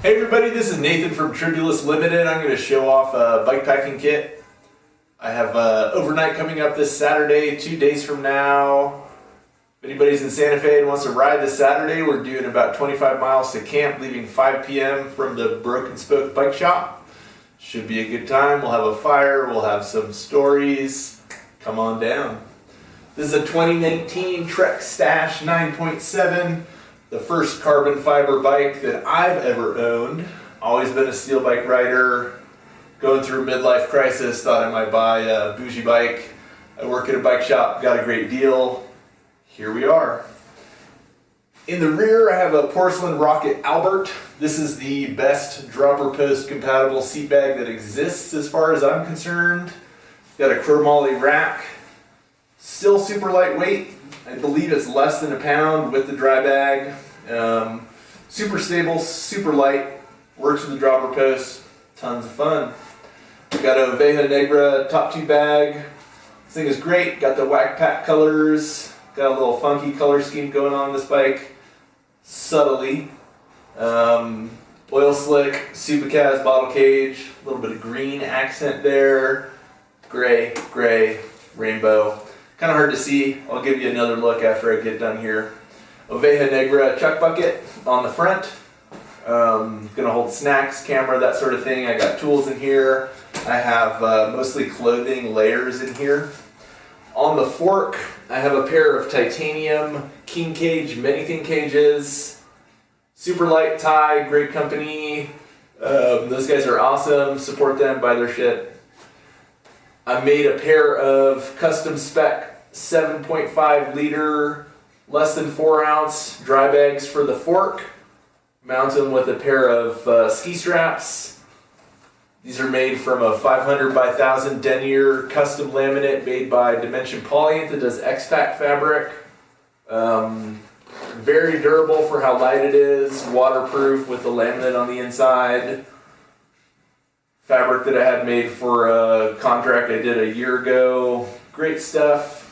Hey everybody, this is Nathan from Tribulus Limited. I'm going to show off a bikepacking kit. I have overnight coming up this Saturday, 2 days from now. If anybody's in Santa Fe and wants to ride this Saturday, we're doing about 25 miles to camp, leaving 5 p.m. from the Broken Spoke Bike Shop. Should be a good time. We'll have a fire, we'll have some stories. Come on down. This is a 2019 Trek Stache 9.7. The first carbon fiber bike that I've ever owned. Always been a steel bike rider. Going through a midlife crisis, thought I might buy a bougie bike. I work at a bike shop, got a great deal. Here we are. In the rear, I have a porcelain Rocket Albert. This is the best dropper post compatible seat bag that exists as far as I'm concerned. Got a chromoly rack. Still super lightweight. I believe it's less than a pound with the dry bag. Super stable, super light, works with the dropper post, tons of fun. Got a Oveja Negra top tube bag. This thing is great, got the Whack Pack colors, got a little funky color scheme going on this bike, subtly. Oil slick, Supacaz bottle cage, a little bit of green accent there, gray, rainbow. Kind of hard to see. I'll give you another look after I get done here. Oveja Negra chuck bucket on the front. Gonna hold snacks, camera, that sort of thing. I got tools in here. I have mostly clothing layers in here. On the fork, I have a pair of titanium king cage mini-thing cages. Super light tie, great company. Those guys are awesome. Support them, buy their shit. I made a pair of custom spec 7.5 liter, less than 4 ounce dry bags for the fork. Mount them with a pair of ski straps. These are made from a 500 by 1000 denier custom laminate made by Dimension Polyant that does X-Pac fabric. Very durable for how light it is, waterproof with the laminate on the inside. Fabric that I had made for a contract I did a year ago. Great stuff.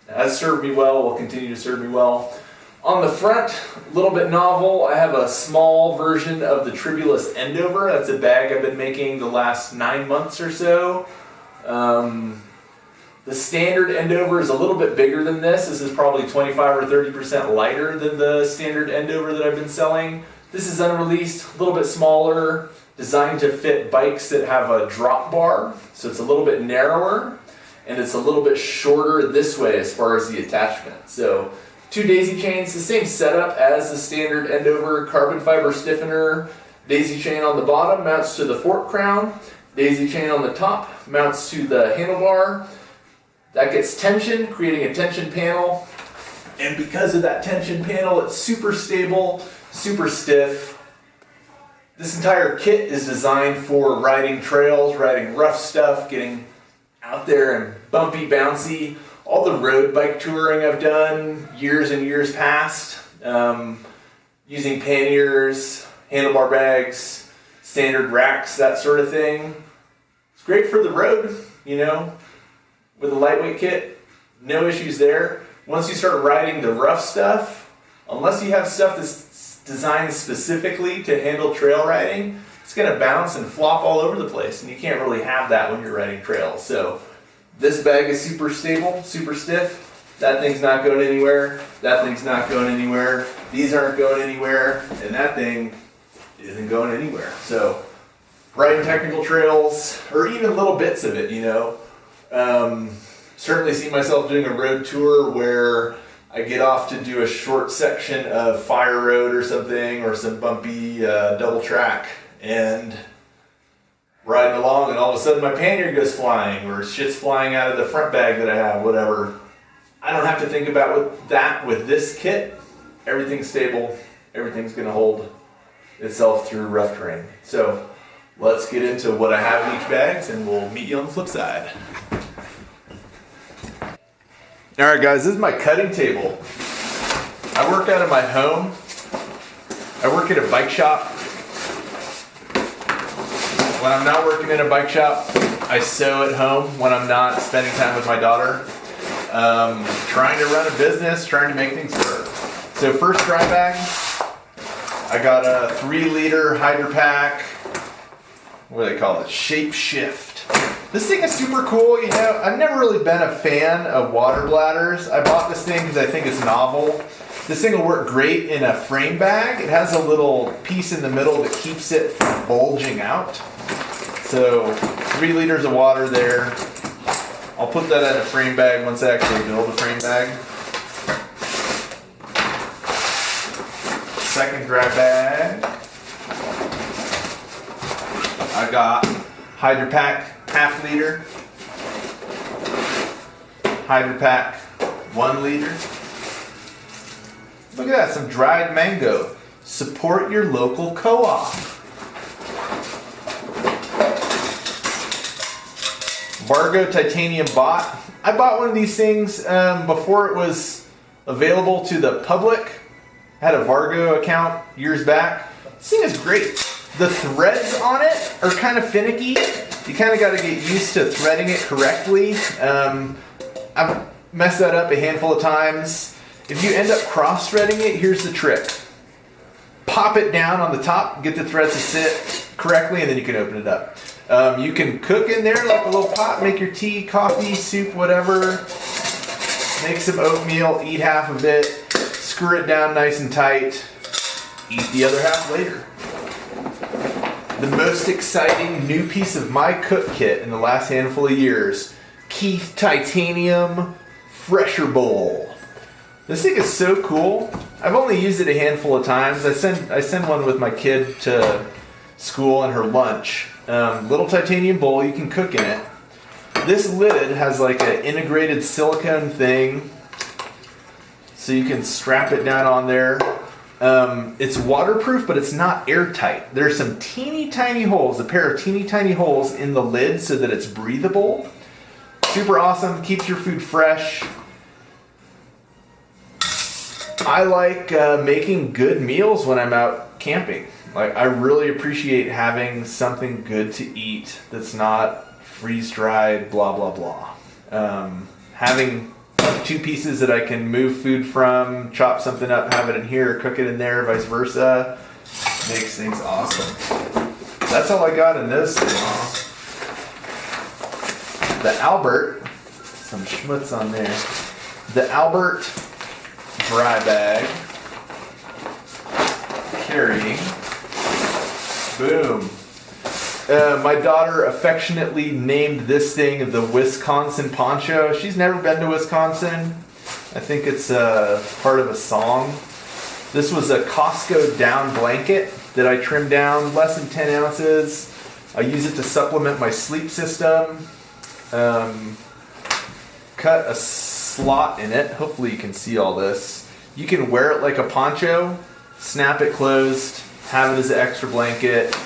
Has served me well, will continue to serve me well. On the front, a little bit novel, I have a small version of the Tribulus Endover. That's a bag I've been making the last 9 months or so. The standard Endover is a little bit bigger than this. This is probably 25 or 30% lighter than the standard Endover that I've been selling. This is unreleased, a little bit smaller, designed to fit bikes that have a drop bar. So it's a little bit narrower, and it's a little bit shorter this way as far as the attachment. So 2 daisy chains, the same setup as the standard Endover carbon fiber stiffener. Daisy chain on the bottom mounts to the fork crown. Daisy chain on the top mounts to the handlebar. That gets tension, creating a tension panel. And because of that tension panel, it's super stable, super stiff. This entire kit is designed for riding trails, riding rough stuff, getting out there and bumpy, bouncy. All the road bike touring I've done years and years past, using panniers, handlebar bags, standard racks, that sort of thing. It's great for the road, you know, with a lightweight kit, no issues there. Once you start riding the rough stuff, unless you have stuff that's designed specifically to handle trail riding, it's going to bounce and flop all over the place, and you can't really have that when you're riding trails. So this bag is super stable, super stiff. That thing's not going anywhere. That thing's not going anywhere. These aren't going anywhere, and that thing isn't going anywhere. So riding technical trails, or even little bits of it, you know. Certainly see myself doing a road tour where I get off to do a short section of fire road or something, or some bumpy double track, and riding along, and all of a sudden my pannier goes flying, or shit's flying out of the front bag that I have, whatever. I don't have to think about that with this kit. Everything's stable. Everything's going to hold itself through rough terrain. So let's get into what I have in each bag, and we'll meet you on the flip side. Alright guys, this is my cutting table. I work out of my home. I work at a bike shop. When I'm not working in a bike shop, I sew at home when I'm not spending time with my daughter. Trying to run a business, trying to make things work. So first dry bag, I got a 3-liter Hydro Pack. What do they call it? Shape Shift. This thing is super cool. You know, I've never really been a fan of water bladders. I bought this thing because I think it's novel. This thing will work great in a frame bag. It has a little piece in the middle that keeps it from bulging out. So 3 liters of water there. I'll put that in a frame bag once I actually build a frame bag. Second dry bag. I got Hydro Pack 1/2 liter. Hydro Pack 1 liter. Look at that, some dried mango. Support your local co-op. Vargo Titanium Bot. I bought one of these things before it was available to the public. I had a Vargo account years back. This thing is great. The threads on it are kind of finicky. You kind of got to get used to threading it correctly. I've messed that up a handful of times. If you end up cross-threading it, here's the trick. Pop it down on the top, get the threads to sit correctly, and then you can open it up. You can cook in there like a little pot, make your tea, coffee, soup, whatever. Make some oatmeal, eat half of it, screw it down nice and tight, eat the other half later. The most exciting new piece of my cook kit in the last handful of years, Keith Titanium Fresher Bowl. This thing is so cool. I've only used it a handful of times. I send one with my kid to school and her lunch. Little titanium bowl, you can cook in it. This lid has like an integrated silicone thing, so you can strap it down on there. It's waterproof, but it's not airtight. There's some teeny tiny holes, a pair of teeny tiny holes in the lid so that it's breathable. Super awesome, keeps your food fresh. I like making good meals when I'm out camping. Like, I really appreciate having something good to eat that's not freeze-dried, blah, blah, blah. Having 2 pieces that I can move food from, chop something up, have it in here, cook it in there, vice versa, makes things awesome. That's all I got in those things. The Albert, some schmutz on there. The Albert dry bag, carrying, boom. My daughter affectionately named this thing the Wisconsin Poncho. She's never been to Wisconsin. I think it's part of a song. This was a Costco down blanket that I trimmed down, less than 10 ounces. I use it to supplement my sleep system. Cut a slot in it. Hopefully you can see all this. You can wear it like a poncho, snap it closed, have it as an extra blanket,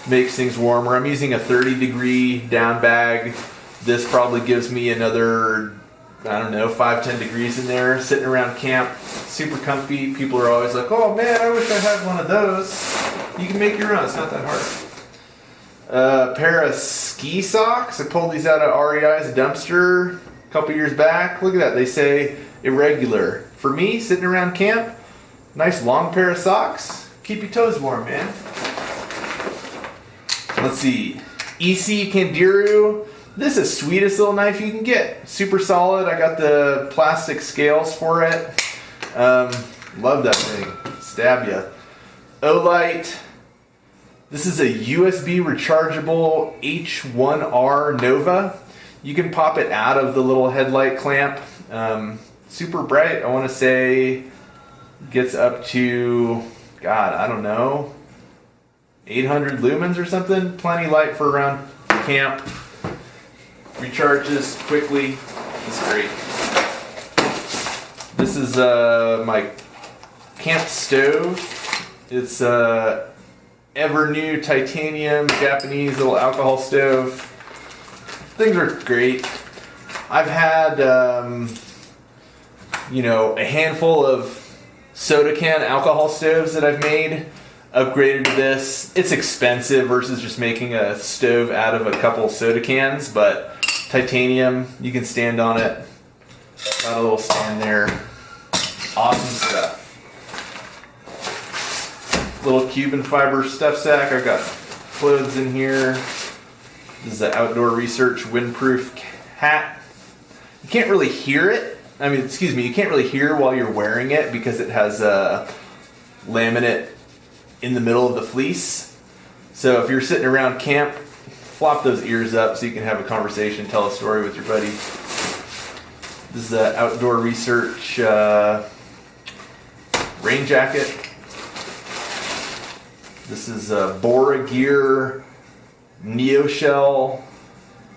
makes things warmer. I'm using a 30-degree down bag. This probably gives me another, I don't know, 5-10 degrees in there. Sitting around camp, super comfy. People are always like, oh man, I wish I had one of those. You can make your own, it's not that hard. A pair of ski socks. I pulled these out of REI's dumpster a couple years back. Look at that, they say irregular. For me, sitting around camp, nice long pair of socks. Keep your toes warm, man. Let's see. EC Kandiru. This is the sweetest little knife you can get. Super solid. I got the plastic scales for it. Love that thing. Stab ya. Olight. This is a USB rechargeable H1R Nova. You can pop it out of the little headlight clamp. Super bright. I want to say gets up to, God, I don't know, 800 lumens or something. Plenty light for around camp. Recharges quickly. It's great. This is my Campstove. It's ever new titanium Japanese little alcohol stove. Things are great. I've had a handful of soda can alcohol stoves that I've made. Upgraded to this. It's expensive versus just making a stove out of a couple soda cans, but titanium, you can stand on it. Got a little stand there. Awesome stuff. little Cuban fiber stuff sack. I got clothes in here. This is the Outdoor Research Windproof Hat. You can't really hear it. You can't really hear while you're wearing it because it has a laminate in the middle of the fleece. So if you're sitting around camp, flop those ears up so you can have a conversation, tell a story with your buddy. This is the Outdoor Research rain jacket. This is Bora Gear Neo Shell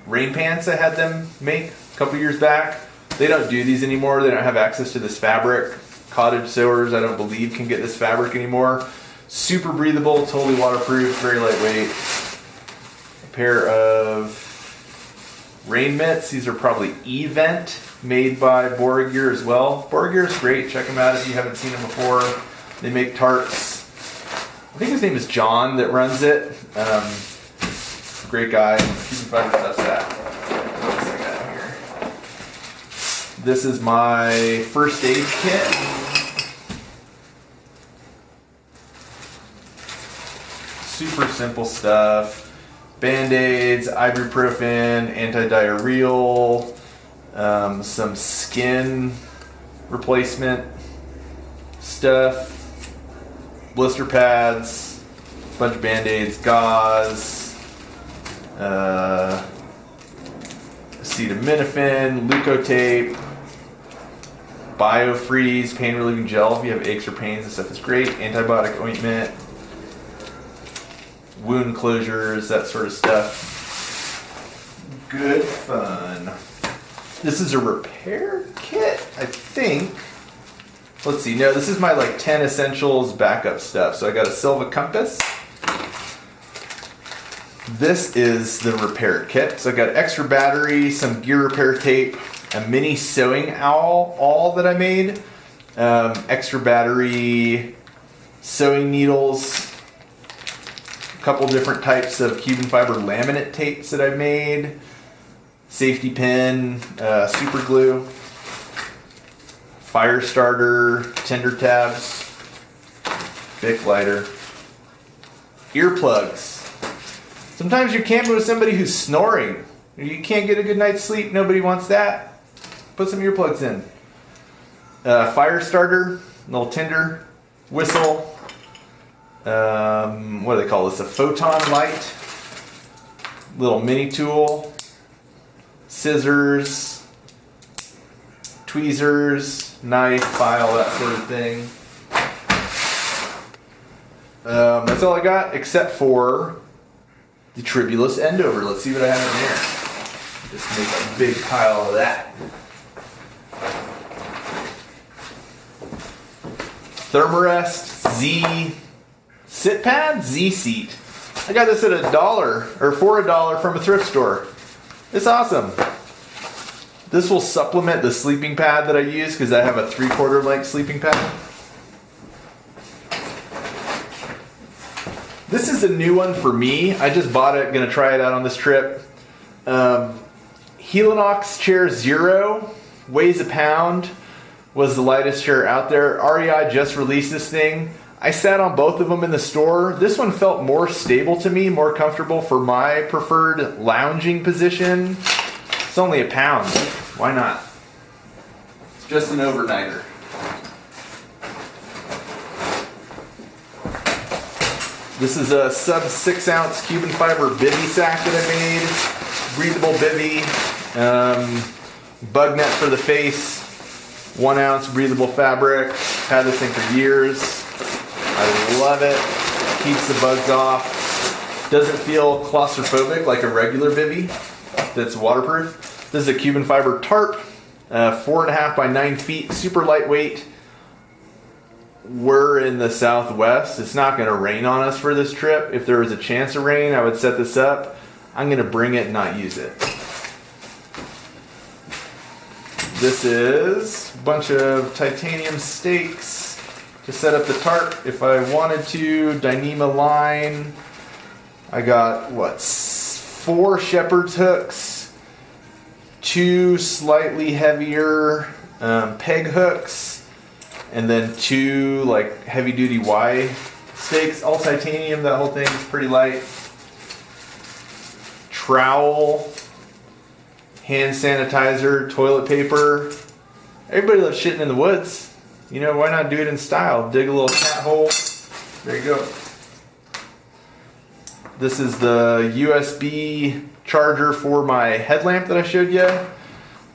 rain pants. I had them make a couple years back. They don't do these anymore. They don't have access to this fabric. Cottage sewers, I don't believe, can get this fabric anymore. Super breathable, totally waterproof, very lightweight. A pair of rain mitts. These are probably Event, made by Bora Gear as well. Bora Gear is great. Check them out if you haven't seen them before. They make tarps. I think his name is John that runs it. Great guy. Cuban fiber stuff that. What else I got here? This is my first aid kit. Super simple stuff. Band-aids, ibuprofen, anti-diarrheal, some skin replacement stuff, blister pads, a bunch of band-aids, gauze, acetaminophen, leukotape, biofreeze, pain relieving gel if you have aches or pains. This stuff is great. Antibiotic ointment, wound closures, that sort of stuff. Good fun. This is a repair kit, I think. Let's see. No, this is my 10 essentials backup stuff. So I got a Silva compass. This is the repair kit. So I got extra battery, some gear repair tape, a mini sewing awl that I made, extra battery, sewing needles, a couple different types of Cuban fiber laminate tapes that I've made, safety pin, super glue, fire starter, tinder tabs, Bic lighter, earplugs. Sometimes you're camping with somebody who's snoring. You can't get a good night's sleep. Nobody wants that. Put some earplugs in. Fire starter, little tinder, whistle. What do they call this? A photon light. Little mini tool. Scissors. Tweezers. Knife, file, that sort of thing. That's all I got except for the Tribulus endover. Let's see what I have in there. Just make a big pile of that. Thermarest Z sit pad, Z seat. I got this at $1 or for $1 from a thrift store. It's awesome. This will supplement the sleeping pad that I use because I have a 3/4 length sleeping pad. This is a new one for me. I just bought it, gonna try it out on this trip. Helinox Chair Zero, weighs a pound, was the lightest chair out there. REI just released this thing. I sat on both of them in the store. This one felt more stable to me, more comfortable for my preferred lounging position. It's only a pound. Why not? It's just an overnighter. This is a sub 6 ounce Cuban fiber bivy sack that I made. Breathable bivy. Bug net for the face. 1 ounce breathable fabric. Had this thing for years. I love it. Keeps the bugs off. Doesn't feel claustrophobic like a regular bivy that's waterproof. This is a Cuban fiber tarp. 4.5 by 9 feet. Super lightweight. We're in the Southwest. It's not going to rain on us for this trip. If there was a chance of rain, I would set this up. I'm going to bring it and not use it. This is a bunch of titanium stakes to set up the tarp if I wanted to. Dyneema line. I got, 4 shepherd's hooks, 2 slightly heavier peg hooks, and then 2 heavy duty Y stakes, all titanium. That whole thing is pretty light. Trowel, hand sanitizer, toilet paper. Everybody loves shitting in the woods. You know, why not do it in style? Dig a little cat hole. There you go. This is the USB charger for my headlamp that I showed you.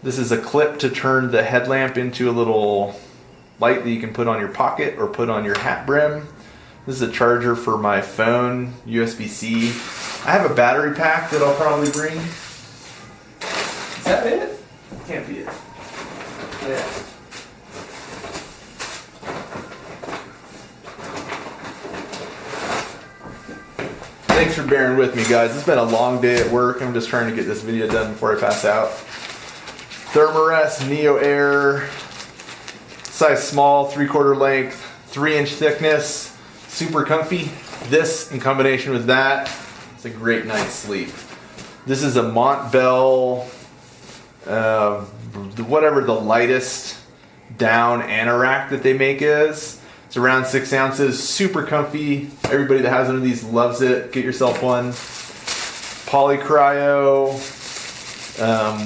This is a clip to turn the headlamp into a little light that you can put on your pocket or put on your hat brim. This is a charger for my phone, USB-C. I have a battery pack that I'll probably bring. Is that it? Can't be it. Yeah. Thanks for bearing with me, guys. It's been a long day at work. I'm just trying to get this video done before I pass out. Thermarest Neo Air, size small, 3/4 length, 3-inch thickness, super comfy. This in combination with that, it's a great night's sleep. This is a Montbell, whatever the lightest down anorak that they make is. It's around 6 ounces, super comfy. Everybody that has one of these loves it. Get yourself one. Polycryo,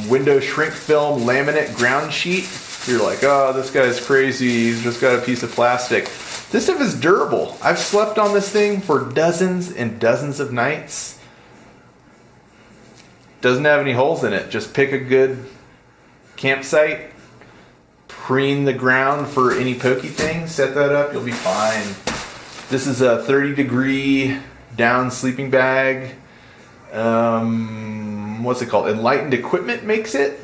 window shrink film laminate ground sheet. You're like, oh, this guy's crazy. He's just got a piece of plastic. This stuff is durable. I've slept on this thing for dozens and dozens of nights. Doesn't have any holes in it. Just pick a good campsite. Preen the ground for any pokey things, set that up, you'll be fine. This is a 30-degree down sleeping bag. What's it called? Enlightened Equipment makes it.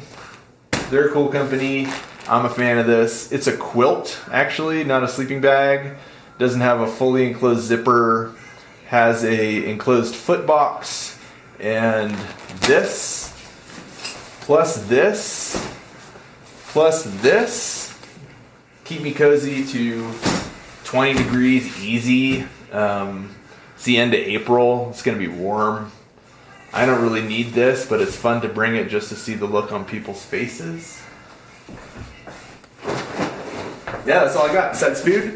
They're a cool company. I'm a fan of this. It's a quilt, actually, not a sleeping bag. Doesn't have a fully enclosed zipper. Has a enclosed foot box. And this, plus this, plus this, keep me cozy to 20 degrees easy. It's the end of April. It's going to be warm. I don't really need this, but it's fun to bring it just to see the look on people's faces. Yeah, that's all I got besides food.